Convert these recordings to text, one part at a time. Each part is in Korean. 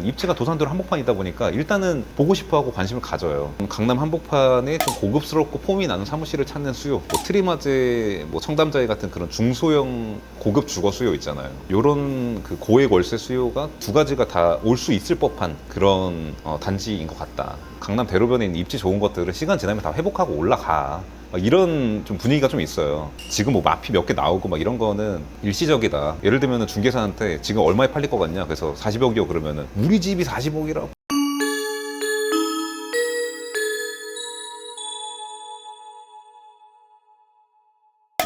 일단 입지가 도산대로 한복판이다 보니까 일단은 보고 싶어하고 관심을 가져요. 강남 한복판에 좀 고급스럽고 폼이 나는 사무실을 찾는 수요, 뭐 트리마제, 뭐 청담자이 같은 그런 중소형 고급 주거 수요 있잖아요. 요런 그 고액 월세 수요가 두 가지가 다 올 수 있을 법한 그런 단지인 것 같다. 강남 대로변에 있는 입지 좋은 것들은 시간 지나면 다 회복하고 올라가. 이런 좀 분위기가 좀 있어요. 지금 뭐 마피 몇 개 나오고 막 이런 거는 일시적이다. 예를 들면 중개사한테 지금 얼마에 팔릴 것 같냐, 그래서 40억이요 그러면은 우리 집이 40억이라고.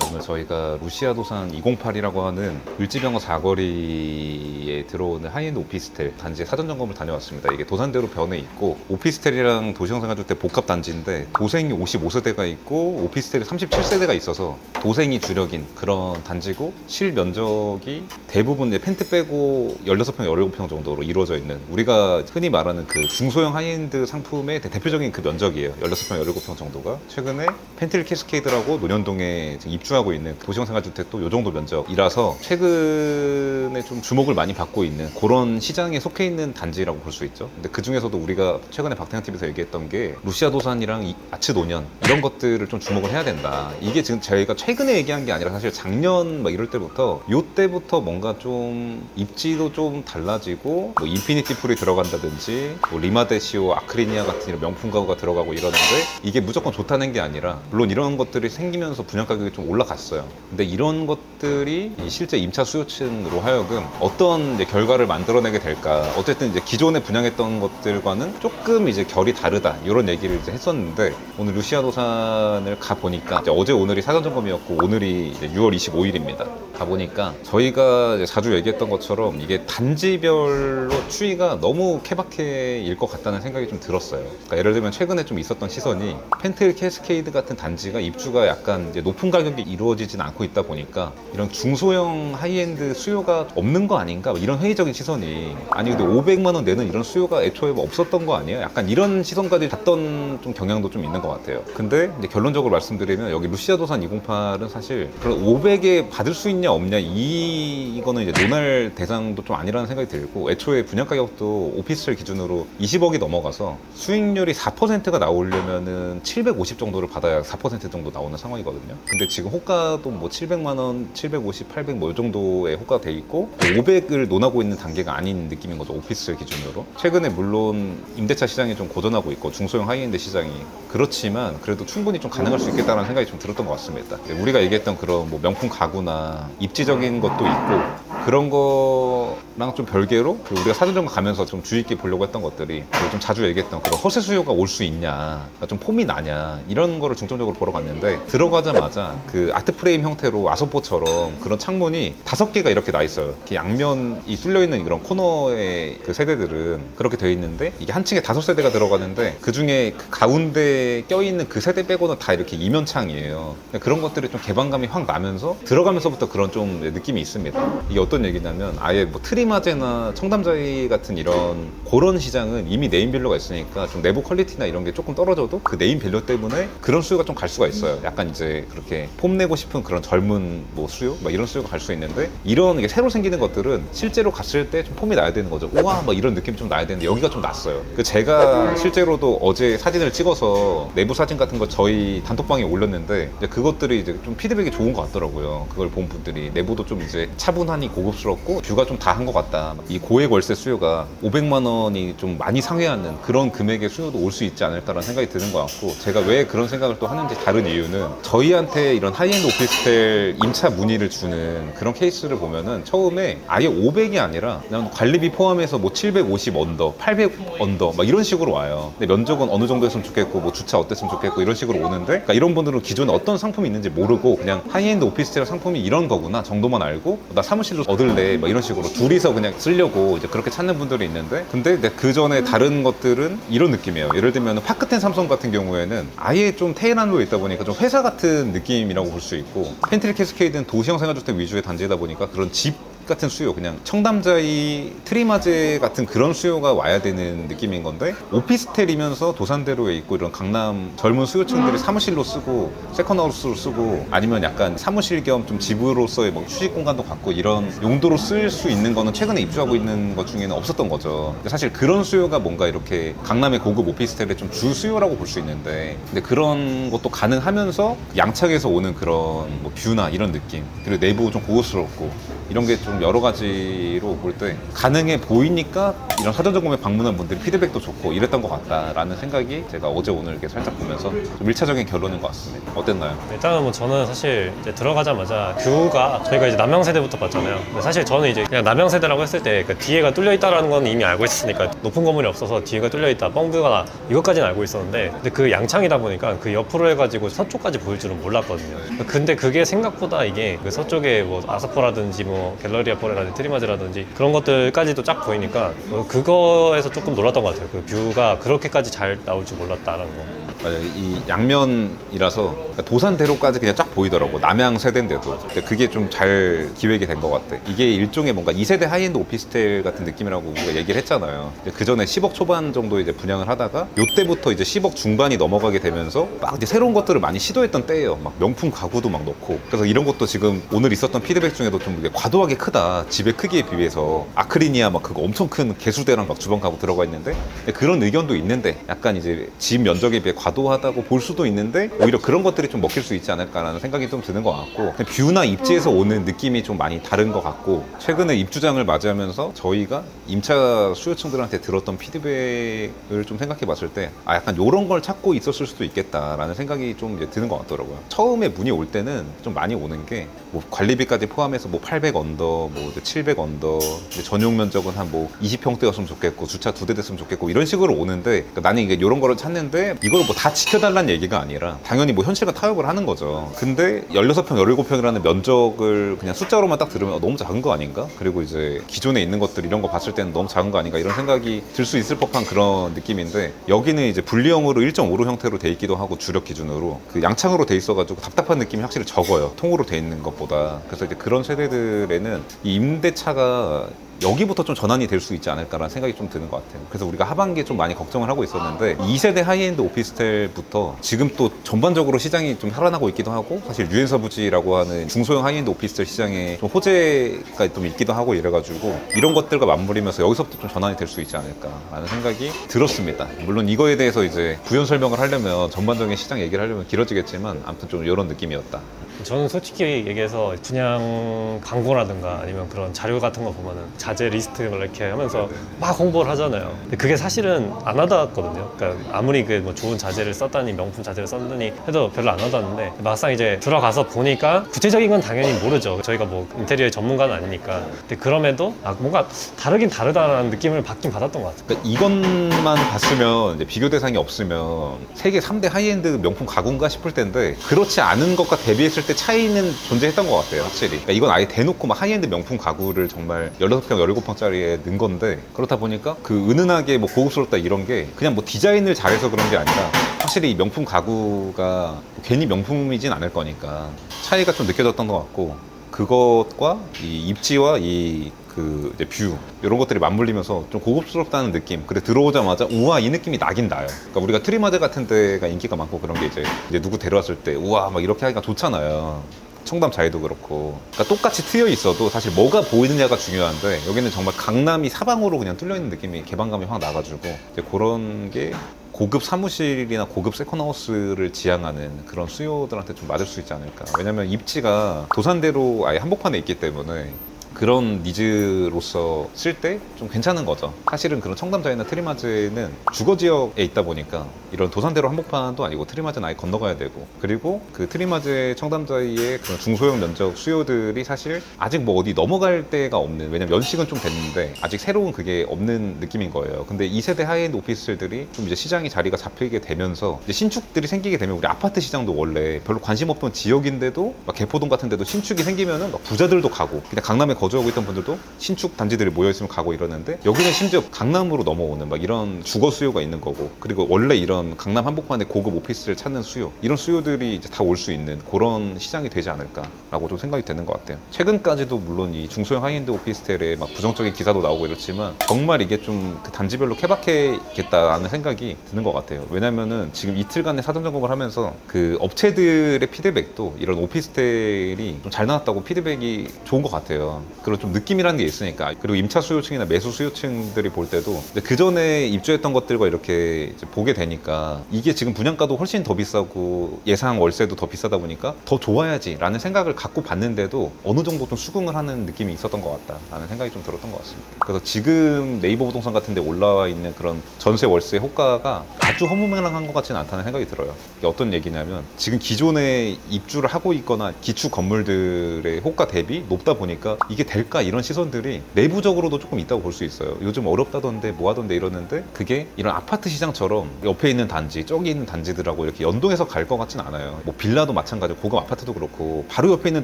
오늘 저희가 루시아도산 208이라고 하는 을지병원 사거리에 들어오는 하이엔드 오피스텔 단지의 사전 점검을 다녀왔습니다. 이게 도산대로 변에 있고 오피스텔이랑 도시형생활주택 복합 단지인데 도생이 55세대가 있고 오피스텔이 37세대가 있어서 도생이 주력인 그런 단지고, 실면적이 대부분 이제 펜트 빼고 16평, 17평 정도로 이루어져 있는, 우리가 흔히 말하는 그 중소형 하이엔드 상품의 대표적인 그 면적이에요. 16평, 17평 정도가. 최근에 펜트릴 캐스케이드라고 논현동에 입주하고 있는 도시형생활주택도 이 정도 면적이라서 최근에 좀 주목을 많이 받고 있는 그런 시장에 속해 있는 단지라고 볼 수 있죠. 근데 그 중에서도 우리가 최근에 박태환 TV에서 얘기했던 게 루시아도산이랑 아츠 노년 이런 것들을 좀 주목을 해야 된다. 이게 지금 저희가 최근에 얘기한 게 아니라 사실 작년 막 이럴 때부터, 요때부터 뭔가 좀 입지도 좀 달라지고, 뭐 인피니티 풀이 들어간다든지 뭐 리마데시오, 아크리니아 같은 이런 명품 가구가 들어가고 이러는데, 이게 무조건 좋다는 게 아니라 물론 이런 것들이 생기면서 분양 가격이 좀 올라갔어요. 근데 이런 것들이 실제 임차 수요층으로 하여금 어떤 이제 결과를 만들어내게 될까. 어쨌든 이제 기존에 분양했던 것들과는 조금 이제 결이 다르다, 이런 얘기를 이제 했었는데, 오늘 루시아도산을 가 보니까 어제 오늘이 사전 점검이었고 오늘이 이제 6월 25일입니다. 가 보니까 저희가 이제 자주 얘기했던 것처럼 이게 단지별로 추이가 너무 케바케일 것 같다는 생각이 좀 들었어요. 그러니까 예를 들면 최근에 좀 있었던 시선이 펜트힐 캐스케이드 같은 단지가 입주가 약간 이제 높은 가격이 이루어지진 않고 있다 보니까 이런 중소형 하이엔드 수요가 없는 거 아닌가, 이런 회의적인 시선이. 아니 근데 500만 원 내는 이런 수요가 애초에 없었던 거 아니에요? 약간 이런 시선까지 갔던 좀 경향도 좀 있는 것 같아요. 근데 이제 결론적으로 말씀드리면 여기 루시아도산 208은 사실 그런 500에 받을 수 있냐 없냐 이거는 이제 논할 대상도 좀 아니라는 생각이 들고, 애초에 분양 가격도 오피스텔 기준으로 20억이 넘어가서 수익률이 4%가 나오려면은 750 정도를 받아야 4% 정도 나오는 상황이거든요. 근데 지금 호가도 뭐 700만 원, 750, 800 뭐 이 정도의 호가가 돼 있고 500을 논하고 있는 단계가 아닌 느낌인 거죠, 오피스텔 기준으로. 최근에 물론 임대차 시장이 좀 고전하고 있고 중소형 하이엔드 시장이, 그렇지만 그래도 충분히 좀 가능할 수 있겠다는 생각이 좀 들었던 것 같습니다. 우리가 얘기했던 그런 뭐 명품 가구나 입지적인 것도 있고, 그런 거랑 좀 별개로 우리가 사전점검 가면서 좀 주의 있게 보려고 했던 것들이 좀 자주 얘기했던 그런 허세 수요가 올 수 있냐, 좀 폼이 나냐, 이런 거를 중점적으로 보러 갔는데, 들어가자마자 그 아트 프레임 형태로 아소포처럼 그런 창문이 5개가 이렇게 나 있어요. 이렇게 양면이 뚫려 있는 이런 코너의 그 세대들은 그렇게 되어 있는데, 이게 한 층에 5세대가 들어가는데 그 중에 그 가운데 껴있는 그 세대 빼고는 다 이렇게 이면창이에요. 그런 것들이 좀 개방감이 확 나면서 들어가면서부터 그런 좀 느낌이 있습니다. 이게 어떤 얘기냐면, 아예 뭐 트리마제나 청담자이 같은 이런 그런 시장은 이미 네임밸류가 있으니까 좀 내부 퀄리티나 이런 게 조금 떨어져도 그 네임밸류 때문에 그런 수요가 좀 갈 수가 있어요. 약간 이제 그렇게 폼 내고 싶은 그런 젊은 뭐 수요? 막 이런 수요가 갈 수 있는데, 이런 게 새로 생기는 것들은 실제로 갔을 때 좀 폼이 나야 되는 거죠. 우와 막 이런 느낌이 좀 나야 되는데 여기가 좀 났어요. 제가 실제로도 어제 사진을 찍어서 내부 사진 같은 거 저희 단톡방에 올렸는데, 이제 그것들이 이제 좀 피드백이 좋은 것 같더라고요. 그걸 본 분들이 내부도 좀 이제 차분하니 고급스럽고 뷰가 좀 다 한 것 같다. 이 고액 월세 수요가 500만 원이 좀 많이 상회하는 그런 금액의 수요도 올 수 있지 않을까라는 생각이 드는 것 같고, 제가 왜 그런 생각을 또 하는지 다른 이유는, 저희한테 이런 하이엔드 오피스텔 임차 문의를 주는 그런 케이스를 보면은 처음에 아예 500이 아니라 그냥 관리비 포함해서 뭐 750 언더, 800 언더 막 이런 식으로 와요. 근데 면적은 어느 정도 했으면 좋겠고 뭐 주차 어땠으면 좋겠고 이런 식으로 오는데, 그러니까 이런 분들은 기존에 어떤 상품이 있는지 모르고 그냥 하이엔드 오피스텔 상품이 이런 거구나 정도만 알고, 나 사무실로 얻을래 막 이런 식으로 둘이서 그냥 쓰려고 이제 그렇게 찾는 분들이 있는데, 근데 그 전에 다른 것들은 이런 느낌이에요. 예를 들면 파크텐 삼성 같은 경우에는 아예 좀 테헤란로에 있다 보니까 좀 회사 같은 느낌이라고 볼 수 있고, 펜트릴 캐스케이드는 도시형 생활주택 위주의 단지다 보니까 그런 집 같은 수요, 그냥 청담자이 트리마제 같은 그런 수요가 와야 되는 느낌인 건데, 오피스텔이면서 도산대로에 있고 이런 강남 젊은 수요층들이 사무실로 쓰고 세컨하우스로 쓰고 아니면 약간 사무실 겸 좀 집으로서의 뭐 휴식 공간도 갖고 이런 용도로 쓸 수 있는 거는 최근에 입주하고 있는 것 중에는 없었던 거죠. 근데 사실 그런 수요가 뭔가 이렇게 강남의 고급 오피스텔의 좀 주 수요라고 볼 수 있는데, 근데 그런 것도 가능하면서 양착에서 오는 그런 뭐 뷰나 이런 느낌, 그리고 내부 좀 고급스럽고 이런 게 좀 여러 가지로 볼 때 가능해 보이니까 이런 사전점검에 방문한 분들이 피드백도 좋고 이랬던 것 같다라는 생각이 제가 어제 오늘 이렇게 살짝 보면서 좀 1차적인 결론인 것 같습니다. 어땠나요? 일단은 뭐 저는 사실 이제 들어가자마자 뷰가 저희가 이제 남양 세대부터 봤잖아요. 근데 사실 저는 이제 그냥 남양 세대라고 했을 때 그 뒤에가 뚫려 있다라는 건 이미 알고 있었으니까, 높은 건물이 없어서 뒤에가 뚫려 있다, 뻥뷰가 이것까지는 알고 있었는데, 근데 그 양창이다 보니까 그 옆으로 해가지고 서쪽까지 보일 줄은 몰랐거든요. 근데 그게 생각보다 이게 그 서쪽에 뭐 아사포라든지 뭐 갤러리아 포레라든지 트리마즈라든지 그런 것들까지도 쫙 보이니까 그거에서 조금 놀랐던 것 같아요. 그 뷰가 그렇게까지 잘 나올 줄 몰랐다는 거. 맞아요. 이 양면이라서 도산대로까지 그냥 쫙 보이더라고. 남양 세대인데도. 근데 그게 좀 잘 기획이 된 것 같아. 이게 일종의 뭔가 2세대 하이엔드 오피스텔 같은 느낌이라고 우리가 얘기를 했잖아요. 그 전에 10억 초반 정도 이제 분양을 하다가 요때부터 이제 10억 중반이 넘어가게 되면서 막 이제 새로운 것들을 많이 시도했던 때예요. 막 명품 가구도 막 넣고. 그래서 이런 것도 지금 오늘 있었던 피드백 중에도 좀 이게 과도하게 크다. 집의 크기에 비해서 아크리니아 막 그거 엄청 큰 개수대랑 막 주방 가구 들어가 있는데, 그런 의견도 있는데 약간 이제 집 면적에 비해 과도하다고 볼 수도 있는데 오히려 그런 것들이 좀 먹힐 수 있지 않을까라는 생각이 좀 드는 것 같고, 뷰나 입지에서 오는 느낌이 좀 많이 다른 것 같고, 최근에 입주장을 맞이하면서 저희가 임차 수요층들한테 들었던 피드백을 좀 생각해 봤을 때 약간 이런 걸 찾고 있었을 수도 있겠다라는 생각이 좀 이제 드는 것 같더라고요. 처음에 문의 올 때는 좀 많이 오는 게 뭐 관리비까지 포함해서 뭐 800 언더, 뭐 700 언더, 전용 면적은 한 뭐 20평대였으면 좋겠고 주차 2대 됐으면 좋겠고 이런 식으로 오는데, 그러니까 나는 이게 이런 거를 찾는데 이걸 뭐 다 지켜달라는 얘기가 아니라 당연히 뭐 현실과 타협을 하는 거죠. 근데 16평, 17평이라는 면적을 그냥 숫자로만 딱 들으면 너무 작은 거 아닌가? 그리고 이제 기존에 있는 것들 이런 거 봤을 때는 너무 작은 거 아닌가? 이런 생각이 들 수 있을 법한 그런 느낌인데, 여기는 이제 분리형으로 1.5로 형태로 돼 있기도 하고 주력 기준으로 그 양창으로 돼 있어가지고 답답한 느낌이 확실히 적어요. 통으로 돼 있는 것보다. 그래서 이제 그런 세대들에는 이 임대차가 여기부터 좀 전환이 될 수 있지 않을까라는 생각이 좀 드는 것 같아요. 그래서 우리가 하반기에 좀 많이 걱정을 하고 있었는데 2세대 하이엔드 오피스텔부터 지금 또 전반적으로 시장이 좀 살아나고 있기도 하고, 사실 유엔서 부지라고 하는 중소형 하이엔드 오피스텔 시장에 좀 호재가 좀 있기도 하고 이래가지고 이런 것들과 맞물리면서 여기서부터 좀 전환이 될 수 있지 않을까라는 생각이 들었습니다. 물론 이거에 대해서 이제 부연 설명을 하려면 전반적인 시장 얘기를 하려면 길어지겠지만 아무튼 좀 이런 느낌이었다. 저는 솔직히 얘기해서 분양 광고라든가 아니면 그런 자료 같은 거 보면은 자재 리스트 이렇게 하면서 막 홍보를 하잖아요. 근데 그게 사실은 안 와닿았거든요. 그러니까 아무리 그 뭐 좋은 자재를 썼다니, 명품 자재를 썼다니 해도 별로 안 와닿았는데, 막상 이제 들어가서 보니까 구체적인 건 당연히 모르죠. 저희가 뭐 인테리어 전문가는 아니니까. 근데 그럼에도 뭔가 다르긴 다르다라는 느낌을 받긴 받았던 것 같아요. 그러니까 이것만 봤으면 이제 비교 대상이 없으면 세계 3대 하이엔드 명품 가구인가 싶을 텐데, 그렇지 않은 것과 대비했을 때 차이는 존재했던 것 같아요, 확실히. 그러니까 이건 아예 대놓고 막 하이엔드 명품 가구를 정말 16평, 17평짜리에 넣은 건데, 그렇다 보니까 그 은은하게 뭐 고급스럽다 이런 게 그냥 뭐 디자인을 잘해서 그런 게 아니라 확실히 이 명품 가구가 괜히 명품이진 않을 거니까 차이가 좀 느껴졌던 것 같고, 그것과 이 입지와 그 이제 뷰 이런 것들이 맞물리면서 좀 고급스럽다는 느낌. 근데 들어오자마자 우와 이 느낌이 나긴 나요. 그러니까 우리가 트리마드 같은 데가 인기가 많고 그런 게 이제 누구 데려왔을 때 우와 막 이렇게 하기가 좋잖아요. 청담 자이도 그렇고. 그러니까 똑같이 트여 있어도 사실 뭐가 보이느냐가 중요한데, 여기는 정말 강남이 사방으로 그냥 뚫려 있는 느낌이, 개방감이 확 나가지고 이제 그런 게 고급 사무실이나 고급 세컨하우스를 지향하는 그런 수요들한테 좀 맞을 수 있지 않을까. 왜냐면 입지가 도산대로 아예 한복판에 있기 때문에 그런 니즈로서 쓸 때 좀 괜찮은 거죠. 사실은 그런 청담자이나 트리마즈는 주거 지역에 있다 보니까 이런 도산대로 한복판도 아니고 트리마즈는 아예 건너가야 되고, 그리고 그 트리마즈의 청담자이의 그런 중소형 면적 수요들이 사실 아직 뭐 어디 넘어갈 데가 없는, 왜냐면 연식은 좀 됐는데 아직 새로운 그게 없는 느낌인 거예요. 근데 2세대 하이엔드 오피스들이 좀 이제 시장이 자리가 잡히게 되면서 이제 신축들이 생기게 되면, 우리 아파트 시장도 원래 별로 관심 없던 지역인데도 막 개포동 같은 데도 신축이 생기면은 막 부자들도 가고, 그냥 강남에 거주하고 있던 분들도 신축 단지들이 모여있으면 가고 이러는데 여기는 심지어 강남으로 넘어오는 막 이런 주거 수요가 있는 거고 그리고 원래 이런 강남 한복판의 고급 오피스를 찾는 수요 이런 수요들이 이제 다 올 수 있는 그런 시장이 되지 않을까라고 좀 생각이 되는 것 같아요. 최근까지도 물론 이 중소형 하이엔드 오피스텔에 막 부정적인 기사도 나오고 이렇지만 정말 이게 좀 그 단지별로 케바케겠다라는 생각이 드는 것 같아요. 왜냐면은 지금 이틀간의 사전 점검을 하면서 그 업체들의 피드백도 이런 오피스텔이 좀 잘 나왔다고 피드백이 좋은 것 같아요. 그런 좀 느낌이라는 게 있으니까. 그리고 임차 수요층이나 매수 수요층들이 볼 때도 그 전에 입주했던 것들과 이렇게 이제 보게 되니까 이게 지금 분양가도 훨씬 더 비싸고 예상 월세도 더 비싸다 보니까 더 좋아야지라는 생각을 갖고 봤는데도 어느 정도 좀 수긍을 하는 느낌이 있었던 것 같다라는 생각이 좀 들었던 것 같습니다. 그래서 지금 네이버 부동산 같은 데 올라와 있는 그런 전세 월세 호가가 아주 허무맹랑한 것 같지는 않다는 생각이 들어요. 이게 어떤 얘기냐면 지금 기존에 입주를 하고 있거나 기축 건물들의 호가 대비 높다 보니까 이게 될까 이런 시선들이 내부적으로도 조금 있다고 볼 수 있어요. 요즘 어렵다던데 뭐 하던데 이러는데 그게 이런 아파트 시장처럼 옆에 있는 단지 저기 있는 단지들하고 이렇게 연동해서 갈 것 같진 않아요. 뭐 빌라도 마찬가지고 고급 아파트도 그렇고 바로 옆에 있는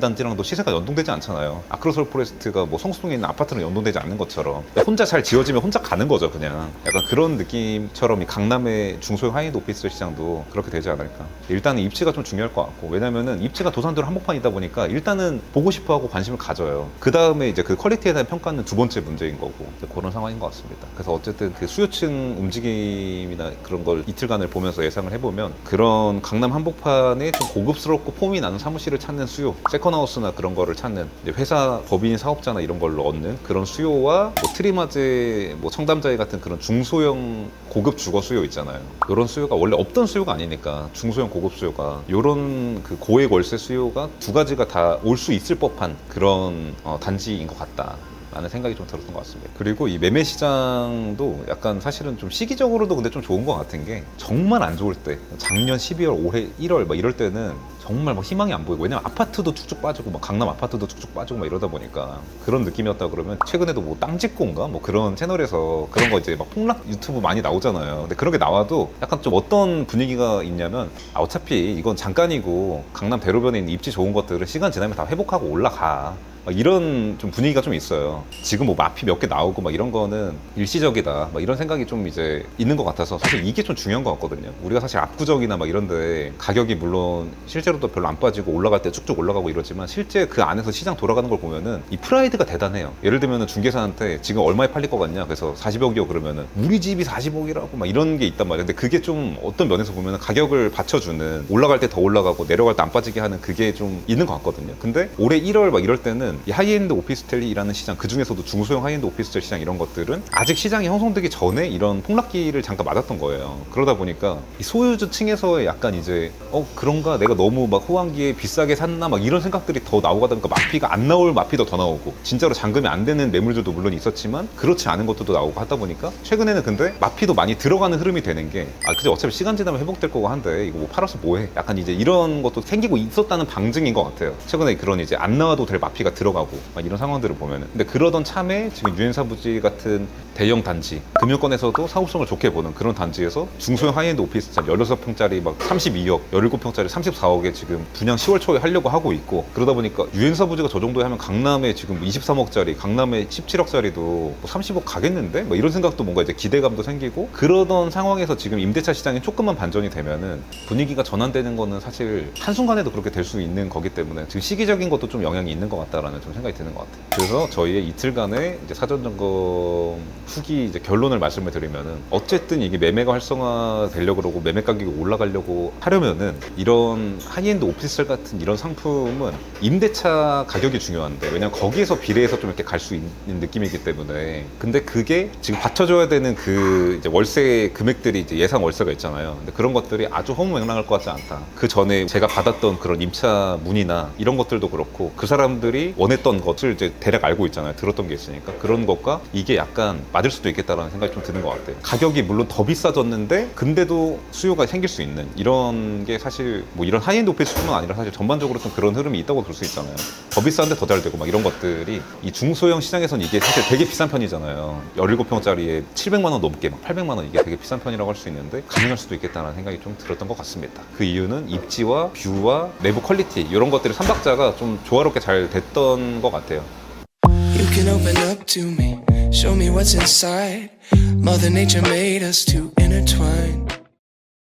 단지랑도 시세가 연동되지 않잖아요. 아크로솔 포레스트가 뭐 성수동에 있는 아파트랑 연동되지 않는 것처럼 혼자 잘 지어지면 혼자 가는 거죠 그냥. 약간 그런 느낌처럼 이 강남의 중소형 하이엔드 오피스 시장도 그렇게 되지 않을까. 일단은 입지가 좀 중요할 것 같고 왜냐면은 입지가 도산대로 한복판이다 보니까 일단은 보고 싶어하고 관심을 가져요. 그 다음에 이제 그 퀄리티에 대한 평가는 두 번째 문제인 거고 그런 상황인 것 같습니다. 그래서 어쨌든 그 수요층 움직임이나 그런 걸 이틀간을 보면서 예상을 해보면 그런 강남 한복판에 좀 고급스럽고 폼이 나는 사무실을 찾는 수요, 세컨하우스나 그런 거를 찾는 회사 법인 사업자나 이런 걸로 얻는 그런 수요와 뭐 트리마제, 뭐 청담자이 같은 그런 중소형 고급 주거 수요 있잖아요. 이런 수요가 원래 없던 수요가 아니니까 중소형 고급 수요가 이런 그 고액 월세 수요가 두 가지가 다 올 수 있을 법한 그런 단지인 것 같다. 라는 생각이 좀 들었던 것 같습니다. 그리고 이 매매 시장도 약간 사실은 좀 시기적으로도 근데 좀 좋은 것 같은 게 정말 안 좋을 때 작년 12월, 올해 1월 막 이럴 때는 정말 막 희망이 안 보이고 왜냐면 아파트도 쭉쭉 빠지고 막 강남 아파트도 쭉쭉 빠지고 막 이러다 보니까 그런 느낌이었다 그러면 최근에도 뭐 땅짓고인가 뭐 그런 채널에서 그런 거 이제 막 폭락 유튜브 많이 나오잖아요. 근데 그런 게 나와도 약간 좀 어떤 분위기가 있냐면 어차피 이건 잠깐이고 강남 대로변에 있는 입지 좋은 것들은 시간 지나면 다 회복하고 올라가. 막 이런 좀 분위기가 좀 있어요. 지금 뭐 마피 몇 개 나오고 막 이런 거는 일시적이다. 막 이런 생각이 좀 이제 있는 것 같아서 사실 이게 좀 중요한 것 같거든요. 우리가 사실 압구정이나 막 이런데 가격이 물론 실제로도 별로 안 빠지고 올라갈 때 쭉쭉 올라가고 이러지만 실제 그 안에서 시장 돌아가는 걸 보면은 이 프라이드가 대단해요. 예를 들면은 중개사한테 지금 얼마에 팔릴 것 같냐? 그래서 40억이요 그러면은 우리 집이 40억이라고 막 이런 게 있단 말이에요. 근데 그게 좀 어떤 면에서 보면은 가격을 받쳐주는 올라갈 때 더 올라가고 내려갈 때 안 빠지게 하는 그게 좀 있는 것 같거든요. 근데 올해 1월 막 이럴 때는 이 하이엔드 오피스텔이라는 시장 그 중에서도 중소형 하이엔드 오피스텔 시장 이런 것들은 아직 시장이 형성되기 전에 이런 폭락기를 잠깐 맞았던 거예요. 그러다 보니까 이 소유주층에서의 약간 이제 그런가 내가 너무 막 호황기에 비싸게 샀나 막 이런 생각들이 더 나오고 하다 보니까 마피가 안 나올 마피도 더 나오고 진짜로 잔금이 안 되는 매물들도 물론 있었지만 그렇지 않은 것들도 나오고 하다 보니까 최근에는 근데 마피도 많이 들어가는 흐름이 되는 게 그치 어차피 시간 지나면 회복될 거고 한데 이거 뭐 팔아서 뭐해 약간 이제 이런 것도 생기고 있었다는 방증인 것 같아요. 최근에 그런 이제 안 나와도 될 마피가 들어가고 막 이런 상황들을 보면은 근데 그러던 참에 지금 유엔사 부지 같은 대형 단지 금융권에서도 사업성을 좋게 보는 그런 단지에서 중소형 하이엔드 오피스텔 16평짜리 막 32억 17평짜리 34억에 지금 분양 10월 초에 하려고 하고 있고 그러다 보니까 유엔사 부지가 저 정도에 하면 강남에 지금 23억짜리 강남에 17억짜리도 뭐 30억 가겠는데? 뭐 이런 생각도 뭔가 이제 기대감도 생기고 그러던 상황에서 지금 임대차 시장이 조금만 반전이 되면은 분위기가 전환되는 거는 사실 한순간에도 그렇게 될 수 있는 거기 때문에 지금 시기적인 것도 좀 영향이 있는 것 같다라는 좀 생각이 드는 것 같아요. 그래서 저희의 이틀간의 이제 사전 점검 후기 이제 결론을 말씀을 드리면은 어쨌든 이게 매매가 활성화 되려고 그러고 매매 가격이 올라가려고 하려면은 이런 하이엔드 오피스텔 같은 이런 상품은 임대차 가격이 중요한데 왜냐면 거기에서 비례해서 좀 이렇게 갈 수 있는 느낌이기 때문에 근데 그게 지금 받쳐줘야 되는 그 이제 월세 금액들이 이제 예상 월세가 있잖아요. 근데 그런 것들이 아주 허무맹랑할 것 같지 않다. 그 전에 제가 받았던 그런 임차 문의나 이런 것들도 그렇고 그 사람들이 원했던 것을 이제 대략 알고 있잖아요. 들었던 게 있으니까 그런 것과 이게 약간 맞을 수도 있겠다라는 생각이 좀 드는 것 같아요. 가격이 물론 더 비싸졌는데 근데도 수요가 생길 수 있는 이런 게 사실 뭐 이런 하이엔드 오피스뿐만 아니라 사실 전반적으로 좀 그런 흐름이 있다고 볼 수 있잖아요. 더 비싼데 더 잘 되고 막 이런 것들이 이 중소형 시장에서는 이게 사실 되게 비싼 편이잖아요. 17평짜리에 700만 원 넘게 막 800만 원 이게 되게 비싼 편이라고 할 수 있는데 가능할 수도 있겠다는 생각이 좀 들었던 것 같습니다. 그 이유는 입지와 뷰와 내부 퀄리티 이런 것들이 삼박자가 좀 조화롭게 잘 됐던 것 같아요. You can open up to me, show me what's inside. Mother Nature made us to intertwine.